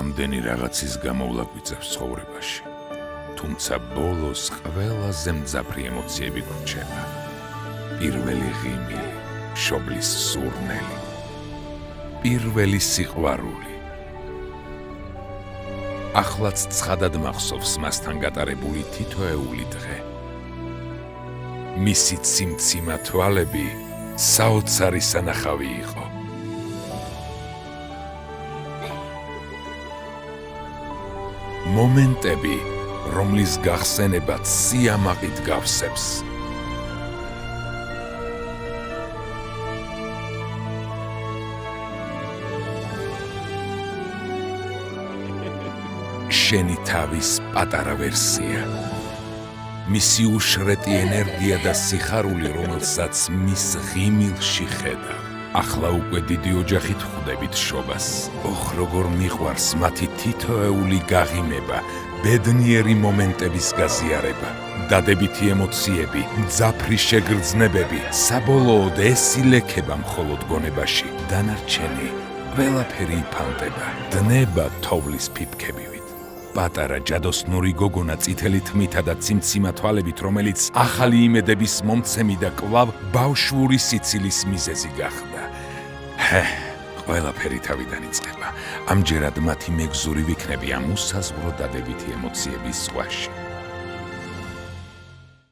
რამდენი რაღაცის გამოვლა გვიწევს ცხოვრებაში. თუმცა ბოლოს ყველაზე მძაფრი ემოციები გვრჩება. პირველი ღიმილი, მშობლის სურნელი, პირველი სიყვარული. ახლაც ცხადად მახსოვს მასთან გატარებული თითოეული დღე. მისი ციმციმა თვალები საოცარი სანახავი იყო. მომენტები, რომლის გახსენებაც სიამაყით გავსებს. შენი თავის პატარა ვერსია. მისი უშრეტი ენერგია და სიხარული, რომელსაც მის ღიმილში ხედავ. ახლა უკვე დიდი ოჯახით ხვდებით შობას. ოხ, როგორ მიყვარს მათი თითოეული გაღიმება, ბედნიერი მომენტების გაზიარება, დადებითი ემოციები, მძაფრი შეგრძნებები, საბოლოოდ ეს ილექება მხოლოდ გონებაში. დანარჩენი ყველაფერი იფანტება, დნება თოვლის ფიფქებივით. პატარა ჯადოსნური გოგონა წითელი თმითა და ციმციმა თვალებით, რომელიც ახალი იმედების მომცემი და კვლავ ბავშვური სიცილის მიზეზი გახდა. ყველაფერი თავიდან იწყება. ამჯერად მათი მეგზური ვიქნები ამ უსაზღვრო დადებითი ემოციების ზღვაში.